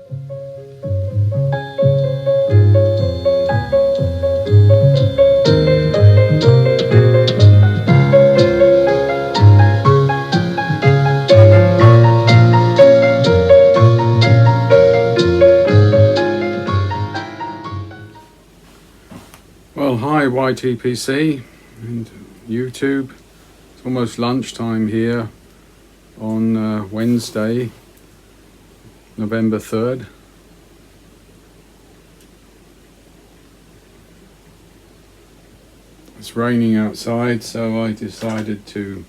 Well, hi YTPC and YouTube. It's almost lunchtime here on Wednesday, November 3rd. It's raining outside, so I decided to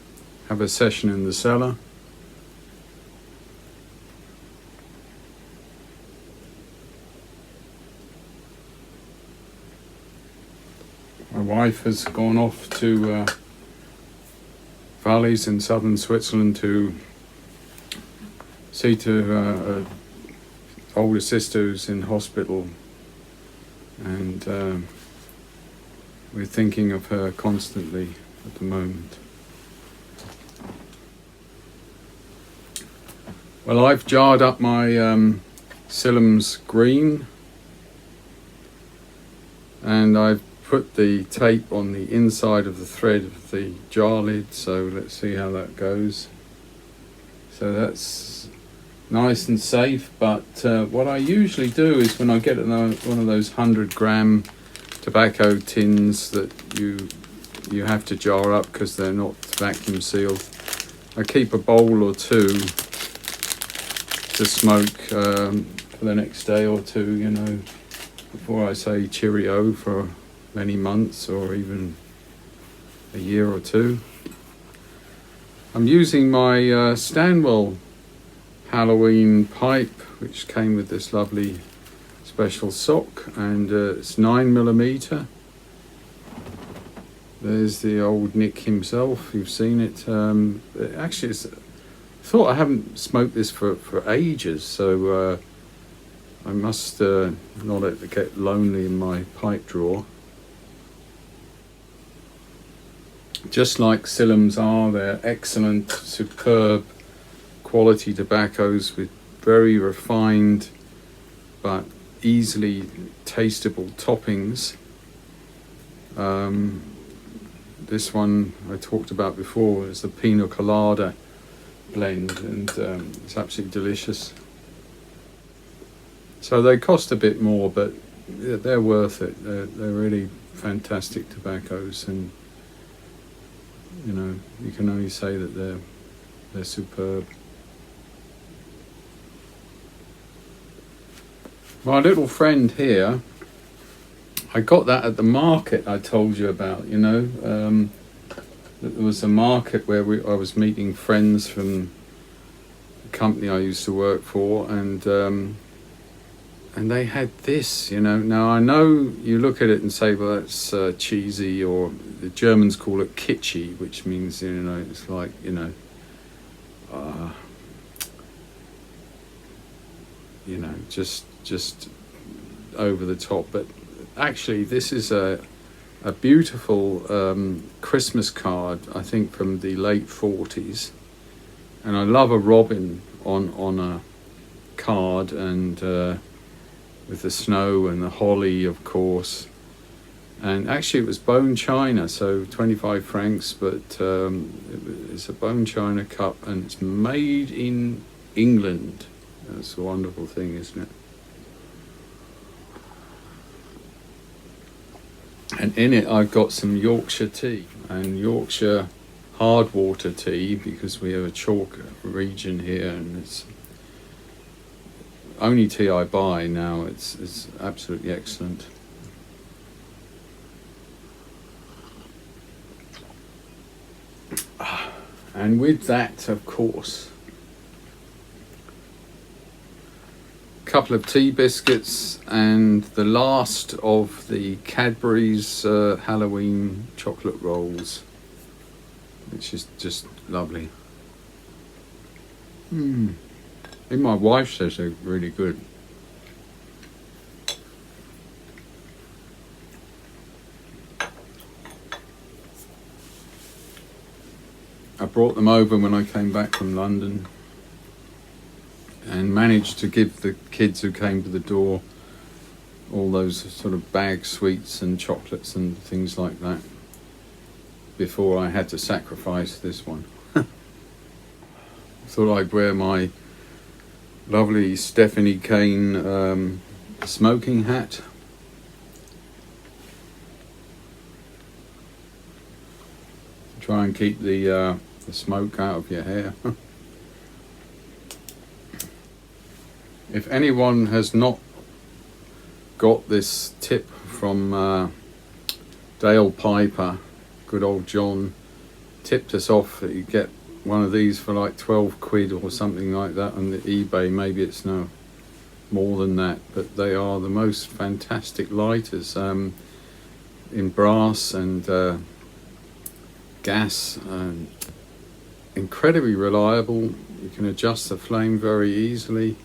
have a session in the cellar. My wife has gone off to valleys in southern Switzerland to see to her older sister who's in hospital, and we're thinking of her constantly at the moment. Well, I've jarred up my Sillems Green, and I've put the tape on the inside of the thread of the jar lid, so let's see how that goes. So that's nice and safe, but what I usually do is when I get one of those 100-gram tobacco tins that you have to jar up because they're not vacuum sealed, I keep a bowl or two to smoke for the next day or two, you know, before I say cheerio for many months or even a year or two. I'm using my Stanwell Halloween pipe, which came with this lovely special sock, and it's 9mm. There's the old Nick himself, you've seen it. Actually, I thought I haven't smoked this for ages, so I must not let it get lonely in my pipe drawer. Just like Sillems are, they're excellent, superb quality tobaccos with very refined but easily tasteable toppings. This one I talked about before is the Pina Colada blend, and it's absolutely delicious. So they cost a bit more, but they're worth it. They're really fantastic tobaccos, and you know, you can only say that they're superb. My little friend here, I got that at the market I told you about, you know. There was a market where I was meeting friends from the company I used to work for, and they had this, you know. Now I know you look at it and say, well, that's cheesy, or the Germans call it kitschy, which means, you know, it's like, you know, just over the top. But actually, this is a beautiful Christmas card, I think from the late 40s, and I love a robin on a card, and with the snow and the holly, of course. And actually it was bone china, so 25 francs, but it's a bone china cup, and it's made in England. That's a wonderful thing, isn't it? And in it I've got some Yorkshire tea, and Yorkshire hard water tea, because we have a chalk region here, and it's only tea I buy now. It's absolutely excellent. And with that, of course, a couple of tea biscuits and the last of the Cadbury's Halloween chocolate rolls, which is just lovely. Even my wife says they're really good. I brought them over when I came back from London. and managed to give the kids who came to the door all those sort of bag sweets and chocolates and things like that before I had to sacrifice this one. Thought I'd wear my lovely Stephanie Kane smoking hat. Try and keep the smoke out of your hair. If anyone has not got this tip from Dale Piper, good old John, tipped us off that you get one of these for like 12 quid or something like that on the eBay. Maybe it's no more than that, but they are the most fantastic lighters in brass and gas, and incredibly reliable. You can adjust the flame very easily.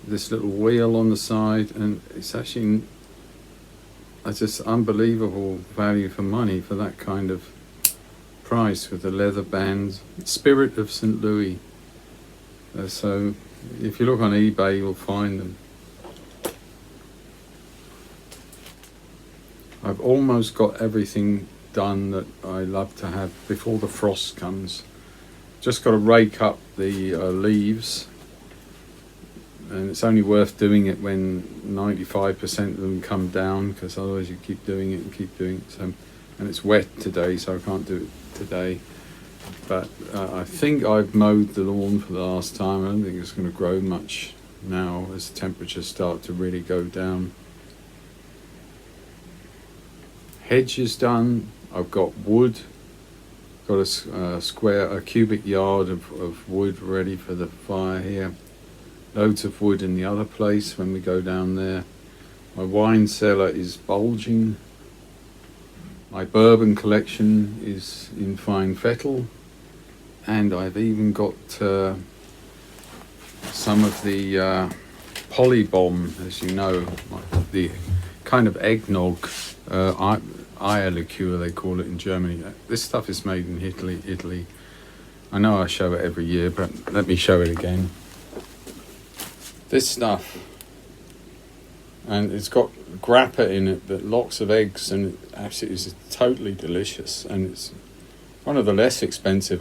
This little wheel on the side, and it's actually just unbelievable value for money for that kind of price with the leather bands. Spirit of St. Louis. So if you look on eBay, you'll find them. I've almost got everything done that I love to have before the frost comes. Just got to rake up the leaves, and it's only worth doing it when 95% of them come down, because otherwise you keep doing it and keep doing it. So, and it's wet today, so I can't do it today. But I think I've mowed the lawn for the last time. I don't think it's going to grow much now as temperatures start to really go down. Hedge is done. I've got wood. Got a cubic yard of wood ready for the fire here. Loads of wood in the other place when we go down there. My wine cellar is bulging. My bourbon collection is in fine fettle. And I've even got some of the polybomb, as you know, the kind of eggnog, Aya liqueur they call it in Germany. This stuff is made in Italy. I know I show it every year, but let me show it again. This stuff, and it's got grappa in it, but lots of eggs, and it actually is totally delicious, and it's one of the less expensive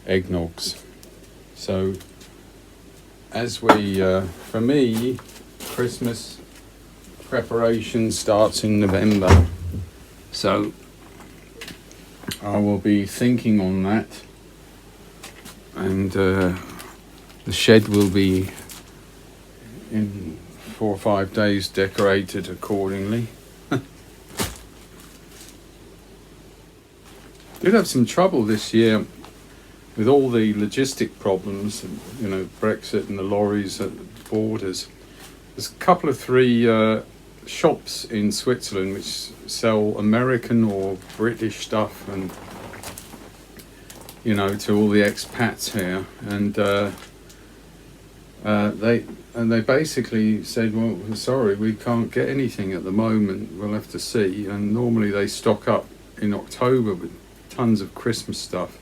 eggnogs. So as we, for me, Christmas preparation starts in November, so I will be thinking on that, and the shed will be in 4 or 5 days decorated accordingly. Did have some trouble this year with all the logistic problems, you know, Brexit and the lorries at the borders. There's a couple of 3 shops in Switzerland which sell American or British stuff, and you know, to all the expats here, and they basically said, well, sorry, we can't get anything at the moment, we'll have to see. And normally they stock up in October with tons of Christmas stuff,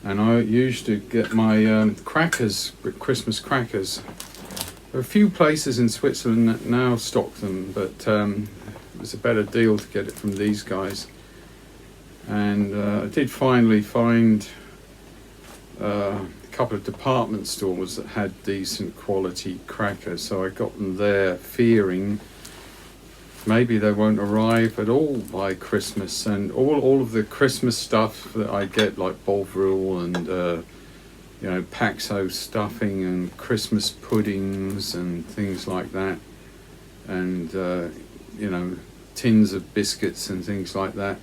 and I used to get my crackers, Christmas crackers. There are a few places in Switzerland that now stock them, but it was a better deal to get it from these guys. And I did finally find a couple of department stores that had decent quality crackers, so I got them there, fearing maybe they won't arrive at all by Christmas. And all of the Christmas stuff that I get, like Bovril and you know, Paxo stuffing and Christmas puddings and things like that, and you know, tins of biscuits and things like that.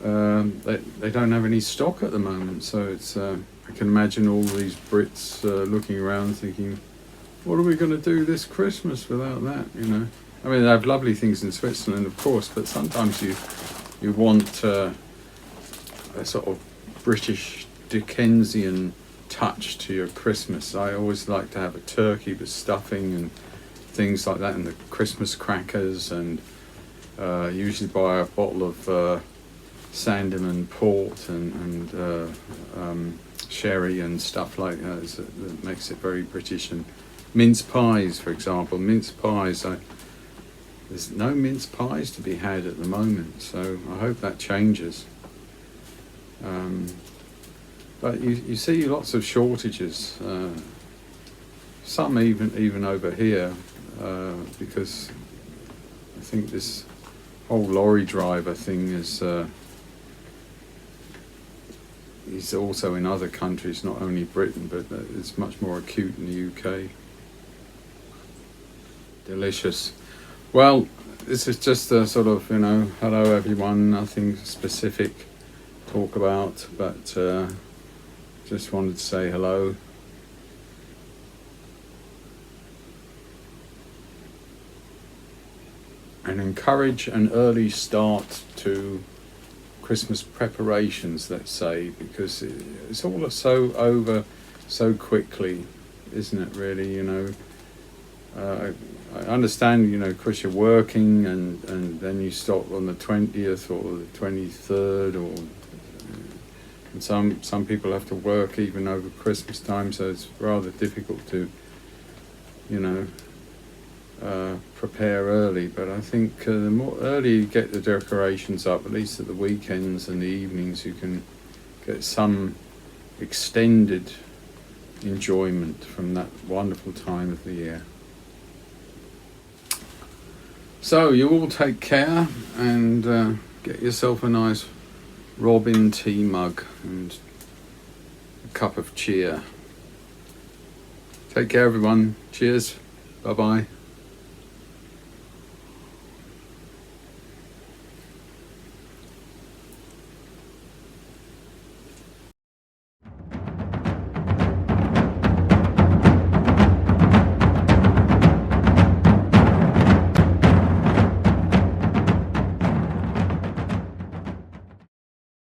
They don't have any stock at the moment, so it's I can imagine all these Brits looking around thinking, what are we going to do this Christmas without that, you know? I mean, they have lovely things in Switzerland, of course, but sometimes you want a sort of British Dickensian touch to your Christmas. I always like to have a turkey with stuffing and things like that, and the Christmas crackers, and usually buy a bottle of Sandeman port and sherry and stuff like that. That makes it very British. And mince pies, for example, mince pies. There's no mince pies to be had at the moment, so I hope that changes. But you see lots of shortages. Some even over here, because I think this whole lorry driver thing is also in other countries, not only Britain, but it's much more acute in the UK. Delicious. Well, this is just a sort of, hello everyone, nothing specific to talk about, but just wanted to say hello. And encourage an early start to Christmas preparations, let's say, because it's all so over so quickly, isn't it, really? I understand, because you're working and then you stop on the 20th or the 23rd, and some people have to work even over Christmas time, so it's rather difficult to, prepare early. But I think the more early you get the decorations up, at least at the weekends and the evenings, you can get some extended enjoyment from that wonderful time of the year. So you all take care and get yourself a nice Robin tea mug and a cup of cheer. Take care everyone. Cheers. Bye bye.